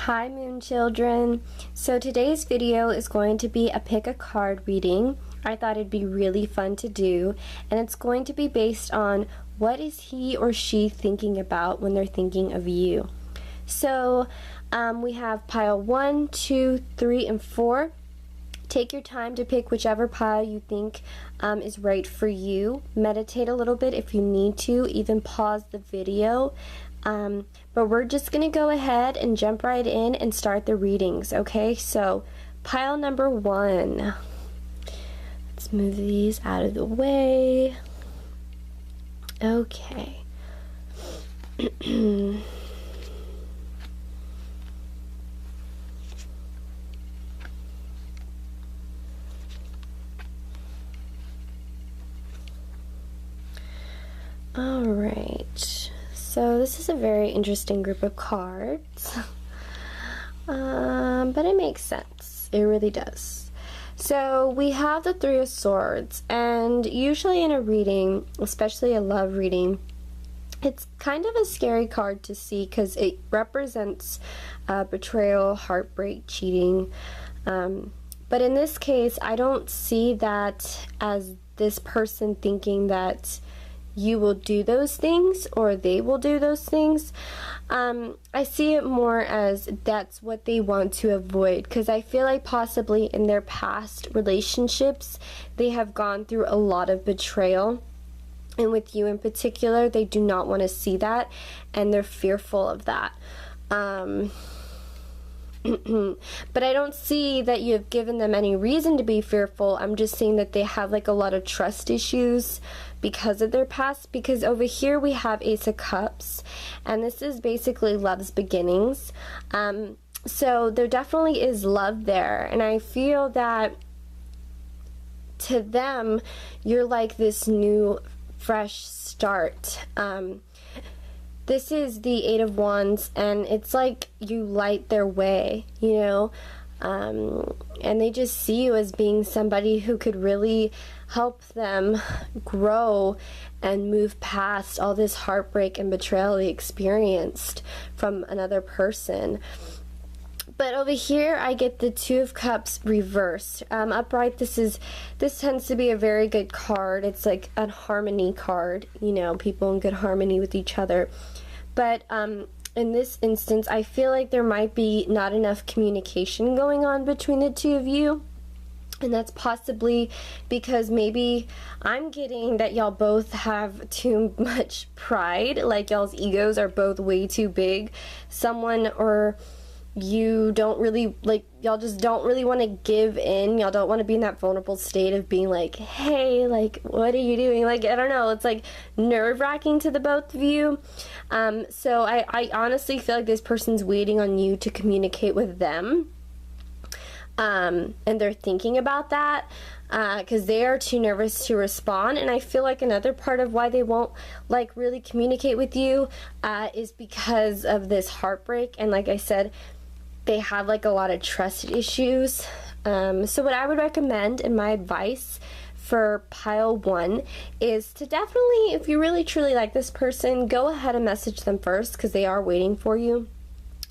Hi Moon Children. So today's video is going to be a pick a card reading. I thought it'd be really fun to do, and it's going to be based on what is he or she thinking about when they're thinking of you. So we have pile 1, 2, 3, and 4. Take your time to pick whichever pile you think is right for you. Meditate a little bit if you need to, even pause the video. But we're just going to go ahead and jump right in and start the readings, okay? So, pile number 1. Let's move these out of the way. Okay. All right. So this is a very interesting group of cards, but it makes sense. It really does. So we have the Three of Swords, and usually in a reading, especially a love reading, it's kind of a scary card to see because it represents betrayal, heartbreak, cheating. But in this case, I don't see that as this person thinking that you will do those things or they will do those things. I see it more as that's what they want to avoid, because I feel like possibly in their past relationships they have gone through a lot of betrayal, and with you in particular they do not want to see that and they're fearful of that. But I don't see that you have given them any reason to be fearful. I'm just seeing that they have like a lot of trust issues because of their past, because over here we have Ace of Cups, and this is basically love's beginnings. So there definitely is love there, and I feel that to them you're like this new fresh start. This is the Eight of Wands, and it's like you light their way, you know, and they just see you as being somebody who could really help them grow and move past all this heartbreak and betrayal they experienced from another person. But over here I get the Two of Cups reversed. Upright, this tends to be a very good card. It's like a harmony card, you know, people in good harmony with each other. But in this instance, I feel like there might be not enough communication going on between the two of you. And that's possibly because maybe I'm getting that y'all both have too much pride, like y'all's egos are both way too big. Someone or you don't really, like, y'all just don't really want to give in. Y'all don't want to be in that vulnerable state of being like, hey, like, what are you doing? Like, I don't know, it's like nerve-wracking to the both of you. So I honestly feel like this person's waiting on you to communicate with them. And they're thinking about that because they are too nervous to respond. And I feel like another part of why they won't like really communicate with you is because of this heartbreak. And like I said, they have like a lot of trust issues. So what I would recommend in my advice for pile 1 is to definitely, if you really truly like this person, go ahead and message them first because they are waiting for you.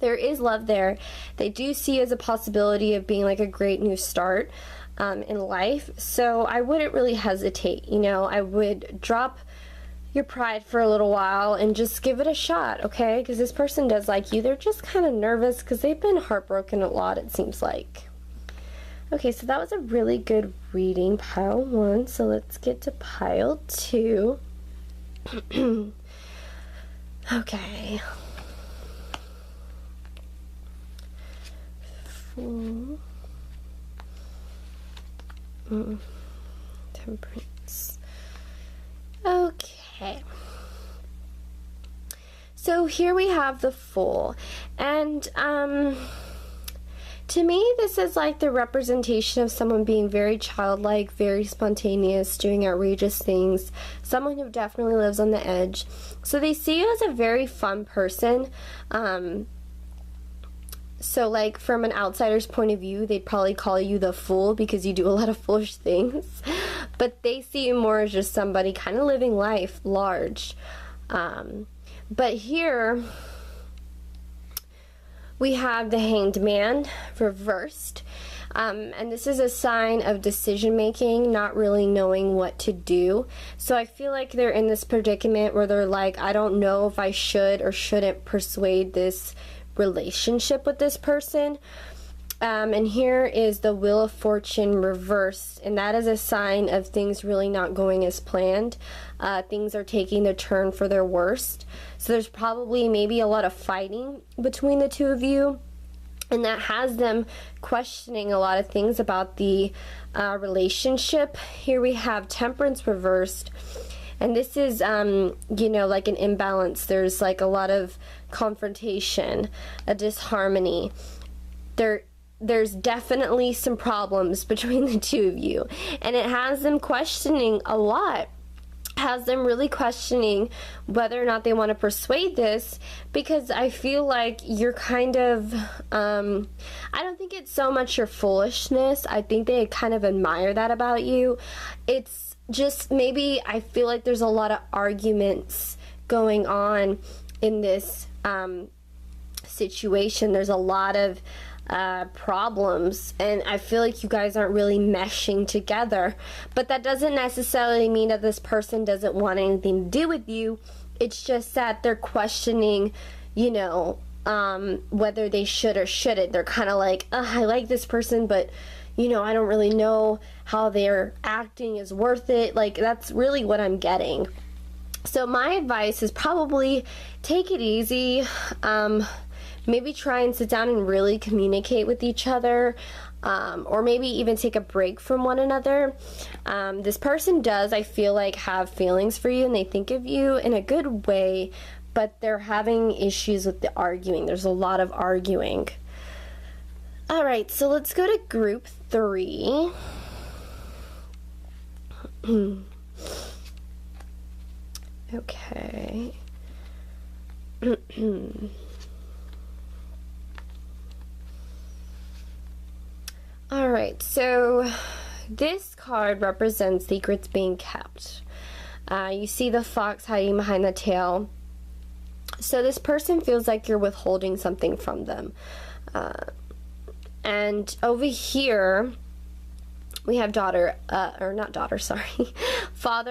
There is love there. They do see as a possibility of being like a great new start in life. So I wouldn't really hesitate, you know. I would drop your pride for a little while and just give it a shot, okay? Because this person does like you. They're just kind of nervous because they've been heartbroken a lot, it seems like. Okay, so that was a really good reading, pile 1. So let's get to pile 2. Okay. Temperance. Okay. So here we have the Fool, and to me this is like the representation of someone being very childlike, very spontaneous, doing outrageous things, someone who definitely lives on the edge. So they see you as a very fun person. So like from an outsider's point of view, they'd probably call you the fool because you do a lot of foolish things. But they see you more as just somebody kind of living life large. But here We have the Hanged Man reversed. And this is a sign of decision making, not really knowing what to do. So I feel like they're in this predicament where they're like, I don't know if I should or shouldn't persuade this relationship with this person. And here is the Wheel of Fortune reversed, and that is a sign of things really not going as planned. Things are taking the turn for their worst. So there's probably maybe a lot of fighting between the two of you, and that has them questioning a lot of things about the relationship. Here we have Temperance reversed, and this is, you know, like an imbalance. There's like a lot of confrontation, a disharmony. There's definitely some problems between the two of you, and it has them questioning a lot. Has them really questioning whether or not they want to persuade this, because I feel like you're kind of, I don't think it's so much your foolishness. I think they kind of admire that about you. It's just maybe I feel like there's a lot of arguments going on in this situation. There's a lot of problems, and I feel like you guys aren't really meshing together. But that doesn't necessarily mean that this person doesn't want anything to do with you. It's just that they're questioning, you know, whether they should or shouldn't. They're kind of like, I like this person, but you know, I don't really know how their acting is worth it. Like, that's really what I'm getting. So my advice is probably take it easy. Maybe try and sit down and really communicate with each other, or maybe even take a break from one another. This person does, I feel like, have feelings for you, and they think of you in a good way, but they're having issues with the arguing. There's a lot of arguing. All right, so let's go to group 3. Okay. Alright, so this card represents secrets being kept. You see the fox hiding behind the tail. So this person feels like you're withholding something from them. And over here, we have Father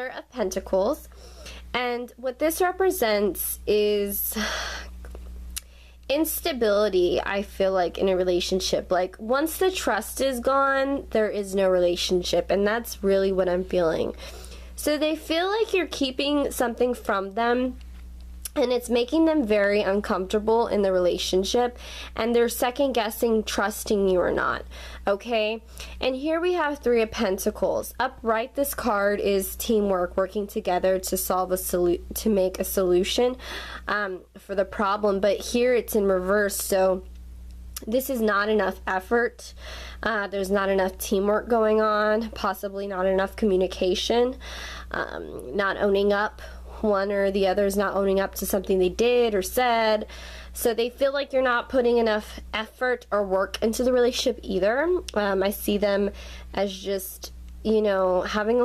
of Pentacles. And what this represents is instability, I feel like, in a relationship. Like, once the trust is gone, there is no relationship, and that's really what I'm feeling. So they feel like you're keeping something from them, and it's making them very uncomfortable in the relationship, and they're second guessing trusting you or not. Okay, and here we have 3 of Pentacles. Upright, this card is teamwork, working together to solve to make a solution for the problem. But here it's in reverse, so this is not enough effort. There's not enough teamwork going on, possibly not enough communication, not owning up. One or the other is not owning up to something they did or said. So they feel like you're not putting enough effort or work into the relationship either. I see them as just, you know, having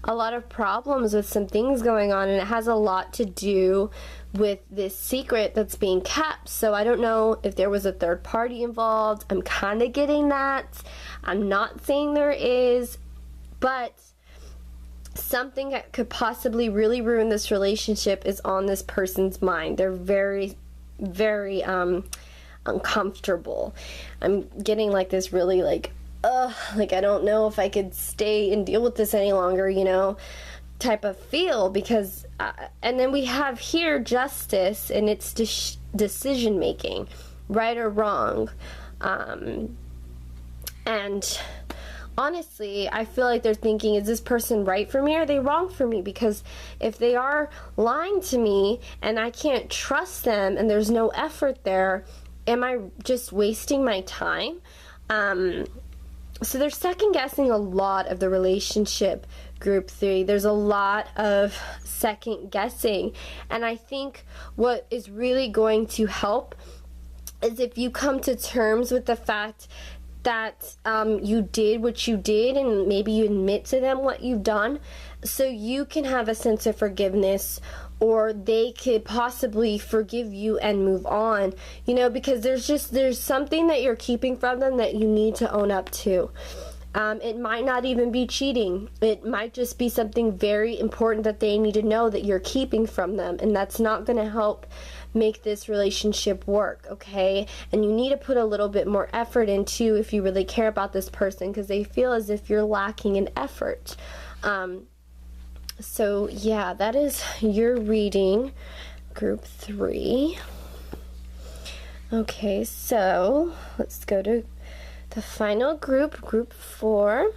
a lot of problems with some things going on, and it has a lot to do with this secret that's being kept. So I don't know if there was a third party involved. I'm kind of getting that. I'm not saying there is, but something that could possibly really ruin this relationship is on this person's mind. They're very, very uncomfortable. I'm getting like this really like I don't know if I could stay and deal with this any longer, you know, type of feel. Because and then we have here Justice, and it's decision making, right or wrong. And honestly, I feel like they're thinking, is this person right for me or are they wrong for me? Because if they are lying to me and I can't trust them and there's no effort there, am I just wasting my time? So they're second guessing a lot of the relationship, group 3. There's a lot of second guessing. And I think what is really going to help is if you come to terms with the fact that you did what you did, and maybe you admit to them what you've done, so you can have a sense of forgiveness, or they could possibly forgive you and move on, you know, because there's something that you're keeping from them that you need to own up to. It might not even be cheating. It might just be something very important that they need to know that you're keeping from them, and that's not going to help make this relationship work, okay? And you need to put a little bit more effort into if you really care about this person, because they feel as if you're lacking in effort. So yeah, that is your reading, group 3. Okay, so let's go to the final group, group 4.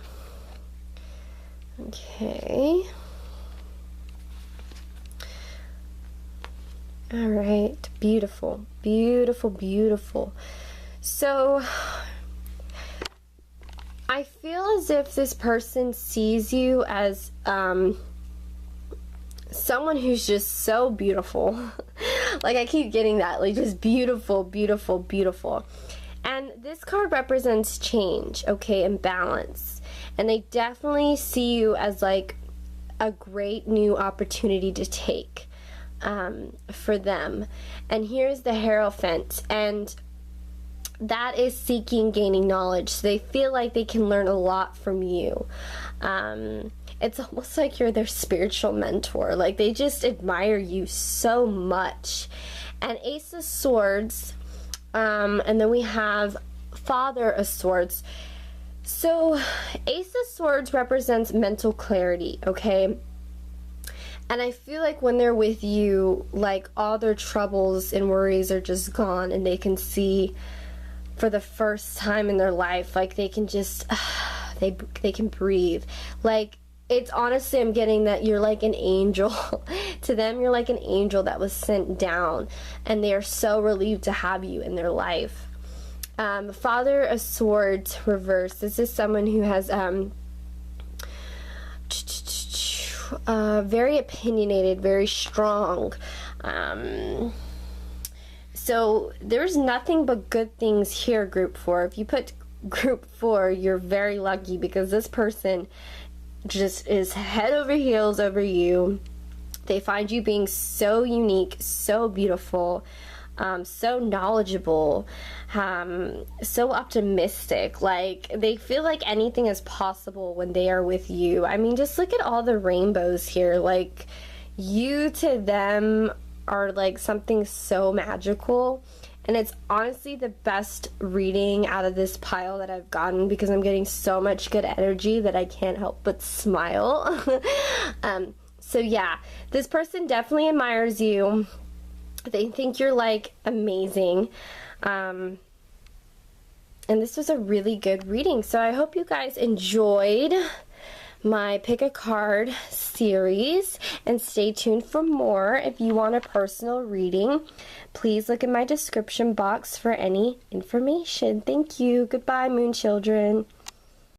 Okay. All right, beautiful, beautiful, beautiful. So I feel as if this person sees you as someone who's just so beautiful. Like, I keep getting that, like, just beautiful, beautiful, beautiful. And this card represents change, okay, and balance. And they definitely see you as like a great new opportunity to take for them. And here's the Hierophant, and that is seeking, gaining knowledge. So they feel like they can learn a lot from you. It's almost like you're their spiritual mentor. Like, they just admire you so much. And Ace of Swords, and then we have Father of Swords. So Ace of Swords represents mental clarity, okay? And I feel like when they're with you, like, all their troubles and worries are just gone, and they can see for the first time in their life, like, they can just they can breathe. Like, it's honestly, I'm getting that you're like an angel. To them, you're like an angel that was sent down, and they are so relieved to have you in their life. Father of Swords reverse. This is someone who has very opinionated, very strong. So there's nothing but good things here, group 4. If you put group 4, you're very lucky, because this person just is head over heels over you. They find you being so unique, so beautiful, so knowledgeable, so optimistic. Like, they feel like anything is possible when they are with you. I mean, just look at all the rainbows here. Like, you to them are like something so magical. And it's honestly the best reading out of this pile that I've gotten, because I'm getting so much good energy that I can't help but smile. So yeah, this person definitely admires you. They think you're like amazing. And this was a really good reading. So I hope you guys enjoyed my Pick a Card series, and stay tuned for more. If you want a personal reading, please look in my description box for any information. Thank you. Goodbye, moon children.